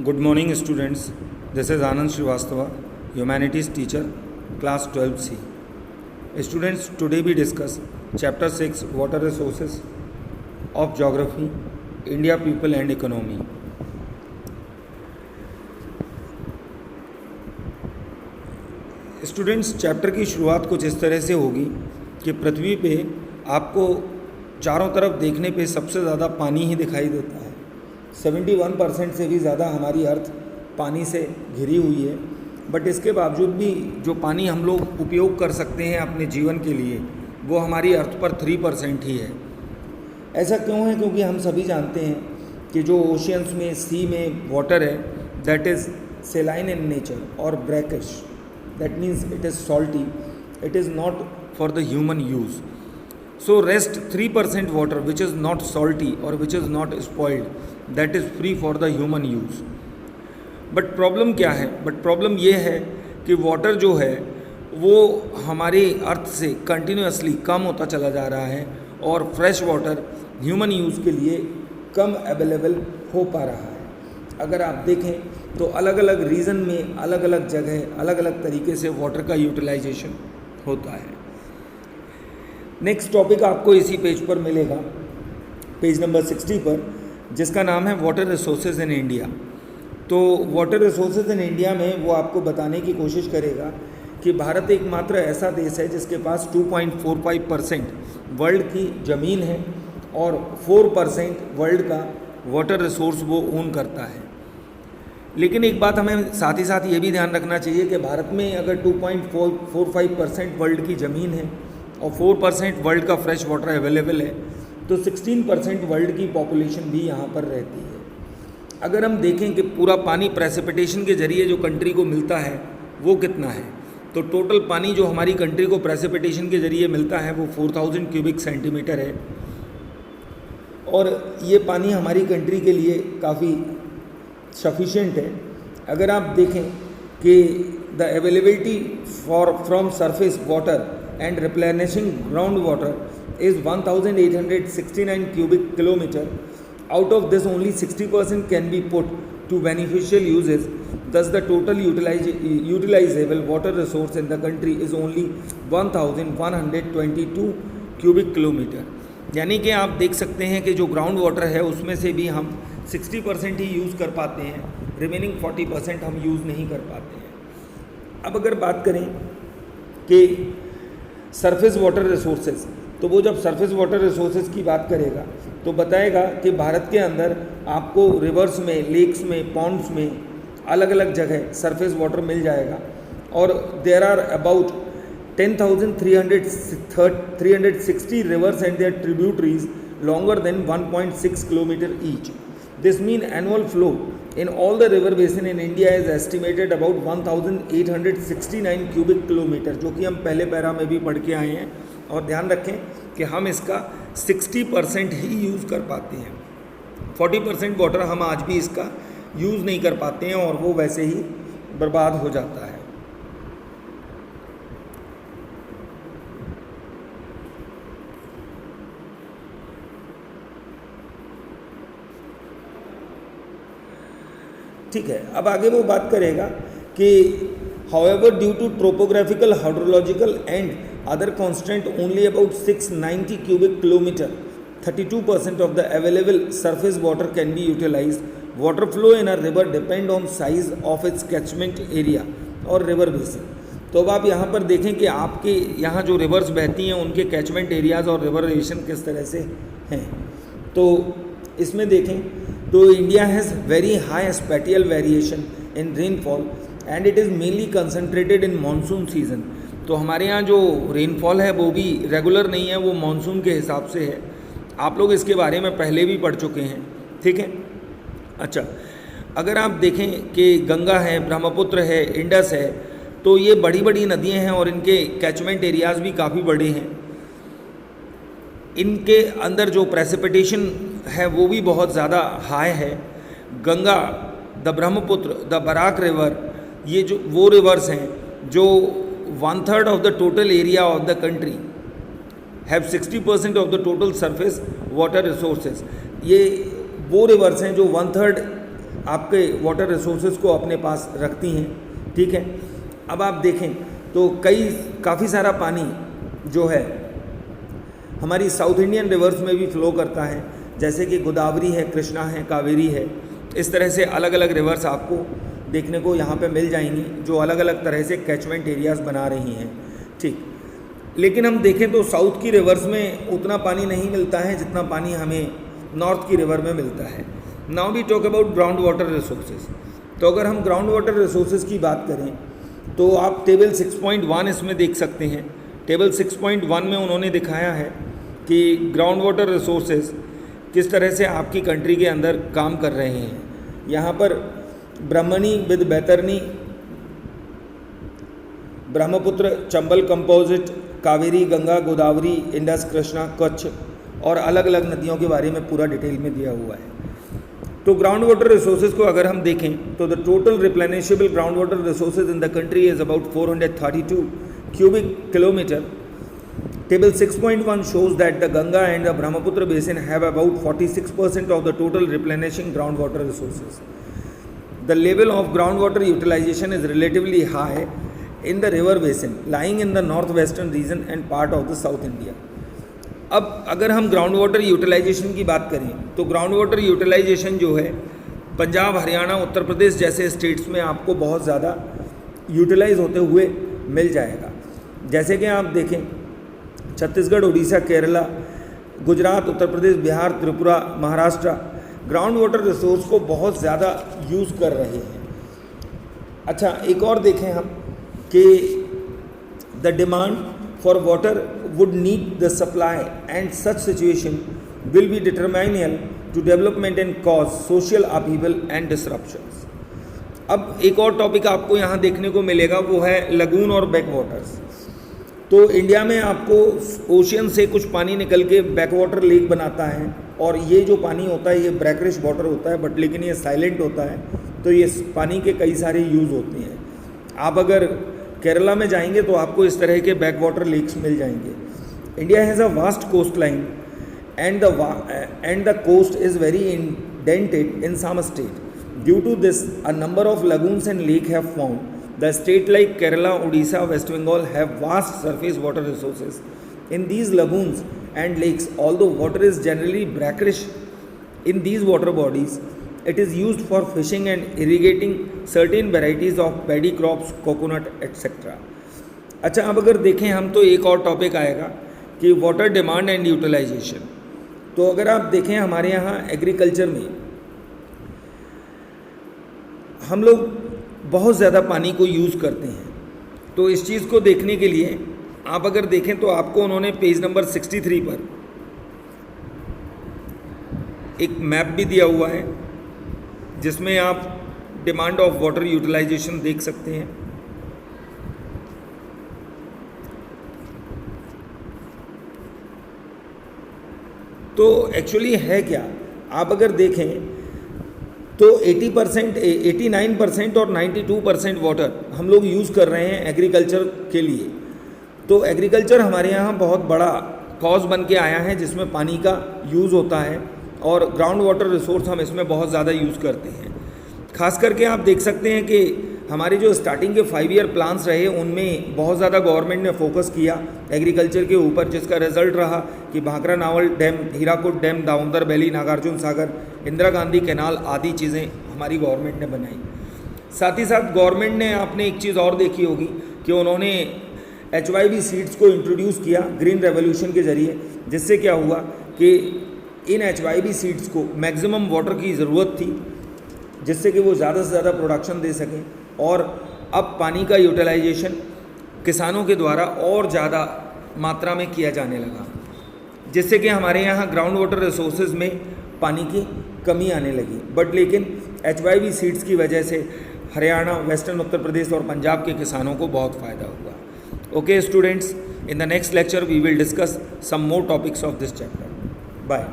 Good morning, students. This is Anand Srivastava, Humanities teacher, class 12C. Students, today we discuss Chapter 6, Water Resources of Geography, India, People and Economy. Students, chapter की शुरुआत कुछ इस तरह से होगी कि पृथ्वी पे आपको चारों तरफ देखने पे सबसे ज़्यादा पानी ही दिखाई देता है। 71% से भी ज़्यादा हमारी अर्थ पानी से घिरी हुई है, बट इसके बावजूद भी जो पानी हम लोग उपयोग कर सकते हैं अपने जीवन के लिए, वो हमारी अर्थ पर 3% ही है। ऐसा क्यों है? क्योंकि हम सभी जानते हैं कि जो ओशियंस में, सी में वाटर है, दैट इज़ सेलाइन इन नेचर और brackish, that means it is salty, it is not for the human use. So rest 3% water which is not salty or which is not spoiled, that is free for the human use. But problem क्या है? But problem ये है कि water जो है वो हमारे अर्थ से continuously कम होता चला जा रहा है और fresh water human use के लिए कम available हो पा रहा है। अगर आप देखें तो अलग अलग रीजन में, अलग अलग जगह, अलग अलग तरीके से वाटर का यूटिलाइजेशन होता है। नेक्स्ट टॉपिक आपको इसी पेज पर मिलेगा, पेज नंबर 60 पर, जिसका नाम है वाटर रिसोर्सेज इन इंडिया। तो वाटर रिसोर्सेज इन इंडिया में वो आपको बताने की कोशिश करेगा कि भारत एकमात्र ऐसा देश है जिसके पास 2.45% वर्ल्ड की ज़मीन है और 4% वर्ल्ड का वाटर रिसोर्स वो ओन करता है। लेकिन एक बात हमें साथ ही साथ ये भी ध्यान रखना चाहिए कि भारत में अगर 2.45% वर्ल्ड की ज़मीन है और 4% वर्ल्ड का फ्रेश वाटर अवेलेबल है, तो 16% वर्ल्ड की पॉपुलेशन भी यहाँ पर रहती है। अगर हम देखें कि पूरा पानी प्रेसिपिटेशन के ज़रिए जो कंट्री को मिलता है वो कितना है, तो टोटल पानी जो हमारी कंट्री को प्रेसिपिटेशन के ज़रिए मिलता है वो 4000 क्यूबिक सेंटीमीटर है। और ये पानी हमारी कंट्री के लिए काफ़ी सफिशिएंट है। अगर आप देखें कि the availability from surface water and replenishing ground water is 1869 cubic kilometre. Out of this only 60% can be put to beneficial usages, thus the total utilisable water resource in the country is only 1122 cubic kilometre. यानी कि आप देख सकते हैं कि जो ground water है उसमें से भी हम 60% ही यूज़ कर पाते हैं, रिमेनिंग 40% हम यूज़ नहीं कर पाते हैं। अब अगर बात करें कि सरफेस वाटर रिसोर्सेज, तो वो जब सरफेस वाटर रिसोर्सेज की बात करेगा तो बताएगा कि भारत के अंदर आपको रिवर्स में, लेक्स में, पॉन्ड्स में अलग अलग जगह सरफेस वाटर मिल जाएगा और there are about 10,360 rivers and their tributaries longer than 1.6 km each. This means annual flow in all the river basin in India is estimated about 1,869 cubic kilometer, जो कि हम पहले पैरा में भी पढ़ के आए हैं। और ध्यान रखें कि हम इसका 60% ही यूज़ कर पाते हैं, 40% वाटर हम आज भी इसका यूज़ नहीं कर पाते हैं और वो वैसे ही बर्बाद हो जाता है। ठीक है, अब आगे वो बात करेगा कि however due to topographical, hydrological and other constant only about 690 cubic kilometre, 32% of the available surface water can be utilise. Water flow in a river depend on size of its catchment area और river basin. तो अब आप यहाँ पर देखें कि आपके यहाँ जो रिवर्स बहती हैं उनके कैचमेंट एरियाज़ और रिवर बेसिन किस तरह से हैं। तो इसमें देखें तो India has very high spatial variation in rainfall and it is mainly concentrated in monsoon season. तो हमारे यहाँ जो रेनफॉल है वो भी रेगुलर नहीं है, वो मानसून के हिसाब से है। आप लोग इसके बारे में पहले भी पढ़ चुके हैं, ठीक है। अच्छा, अगर आप देखें कि गंगा है, ब्रह्मपुत्र है, इंडस है, तो ये बड़ी बड़ी नदियाँ हैं और इनके कैचमेंट एरियाज़ भी काफ़ी बड़े हैं। इनके अंदर जो प्रेसिपिटेशन है वो भी बहुत ज़्यादा हाई है। Ganga, the Brahmaputra, the Barak river, ये जो वो रिवर्स हैं जो 1/3 of the total area of the country have 60% of the total surface water resources. ये वो रिवर्स हैं जो 1/3 आपके वाटर रिसोर्सेज को अपने पास रखती हैं, ठीक है। अब आप देखें तो काफ़ी सारा पानी जो है हमारी साउथ इंडियन रिवर्स में भी फ्लो करता है, जैसे कि गोदावरी है, कृष्णा है, कावेरी है। इस तरह से अलग अलग रिवर्स आपको देखने को यहाँ पे मिल जाएंगी जो अलग अलग तरह से कैचमेंट एरियाज़ बना रही हैं, ठीक। लेकिन हम देखें तो साउथ की रिवर्स में उतना पानी नहीं मिलता है जितना पानी हमें नॉर्थ की रिवर में मिलता है। Now we talk about ground water resources. तो अगर हम ग्राउंड वाटर रिसोर्सेज की बात करें तो आप टेबल 6.1 इसमें देख सकते हैं। टेबल 6.1 में उन्होंने दिखाया है कि ग्राउंड वाटर रिसोर्सेज किस तरह से आपकी कंट्री के अंदर काम कर रहे हैं। यहाँ पर ब्रह्मणी विद बैतरनी, ब्रह्मपुत्र, चंबल कंपोजिट, कावेरी, गंगा, गोदावरी, इंडस, कृष्णा, कच्छ और अलग अलग नदियों के बारे में पूरा डिटेल में दिया हुआ है। तो ग्राउंड वाटर रिसोर्सेज को अगर हम देखें तो the total replenishable ground water resources in the country is about 432 cubic kilometer. Table 6.1 shows that the Ganga and the Brahmaputra basin have about 46% of the total replenishing groundwater resources. The level of groundwater utilization is relatively high in the river basin lying in the northwestern region and part of the South India. अब अगर हम ground water utilisation की बात करें तो ground water utilisation जो है पंजाब, हरियाणा, उत्तर प्रदेश जैसे स्टेट्स में आपको बहुत ज़्यादा यूटिलाइज होते हुए मिल जाएगा। जैसे कि आप देखें Chhattisgarh, Orissa, Kerala, Gujarat, Uttar Pradesh, Bihar, Tripura, Maharashtra ground water resource को बहुत ज़्यादा यूज़ कर रहे हैं। अच्छा, एक और देखें हम कि the demand for water would need the supply and such situation will be detrimental to development and cause social upheaval and disruptions. अब एक और टॉपिक आपको यहाँ देखने को मिलेगा वो है लगून और बैक वाटर्स। तो इंडिया में आपको ओशियन से कुछ पानी निकल के बैक वाटर लेक बनाता है और ये जो पानी होता है ये ब्रैकरिश वाटर होता है, बट लेकिन ये साइलेंट होता है, तो ये पानी के कई सारे यूज़ होते हैं। आप अगर केरला में जाएंगे तो आपको इस तरह के बैक वाटर लेक्स मिल जाएंगे। India has a vast coast line and the coast is very indented in some state. Due to this a number of lagoons and lake have found the state like Kerala, Orissa, West Bengal have vast surface water resources in these lagoons and lakes. Although water is generally brackish in these water bodies, it is used for fishing and irrigating certain varieties of paddy crops, coconut etc. अच्छा, अब अगर देखें हम तो एक और topic आएगा कि वाटर डिमांड एंड यूटिलाइजेशन। तो अगर आप देखें हमारे यहाँ एग्रीकल्चर में हम लोग बहुत ज़्यादा पानी को यूज़ करते हैं। तो इस चीज़ को देखने के लिए आप अगर देखें तो आपको उन्होंने पेज नंबर 63 पर एक मैप भी दिया हुआ है जिसमें आप डिमांड ऑफ वाटर यूटिलाइजेशन देख सकते हैं। तो एक्चुअली है क्या, आप अगर देखें तो 80%, 89% और 92% वाटर हम लोग यूज़ कर रहे हैं एग्रीकल्चर के लिए। तो एग्रीकल्चर हमारे यहाँ बहुत बड़ा कॉज बन के आया है जिसमें पानी का यूज़ होता है और ग्राउंड वाटर रिसोर्स हम इसमें बहुत ज़्यादा यूज़ करते हैं। खास करके आप देख सकते हैं कि हमारे जो स्टार्टिंग के 5 ईयर प्लान्स रहे उनमें बहुत ज़्यादा गवर्नमेंट ने फोकस किया एग्रीकल्चर के ऊपर, जिसका रिजल्ट रहा कि Bhakra Nangal dam, Hirakud dam, Damodar valley, Nagarjuna Sagar, Indira Gandhi canal आदि चीज़ें हमारी गवर्नमेंट ने बनाई। साथ ही साथ गवर्नमेंट ने आपने एक चीज़ और देखी होगी कि उन्होंने HYV सीड्स को इंट्रोड्यूस किया ग्रीन रेवोल्यूशन के ज़रिए, जिससे क्या हुआ कि इन HYV सीड्स को मैक्सिमम वाटर की ज़रूरत थी जिससे कि वो ज़्यादा से ज़्यादा प्रोडक्शन दे सकें, और अब पानी का यूटिलाइजेशन किसानों के द्वारा और ज़्यादा मात्रा में किया जाने लगा, जिससे कि हमारे यहाँ ग्राउंड वाटर रिसोर्सेज में पानी की कमी आने लगी। बट लेकिन HYV सीड्स की वजह से हरियाणा, वेस्टर्न उत्तर प्रदेश और पंजाब के किसानों को बहुत फ़ायदा हुआ। Okay students, in the next lecture we will discuss some more topics of this chapter. Bye.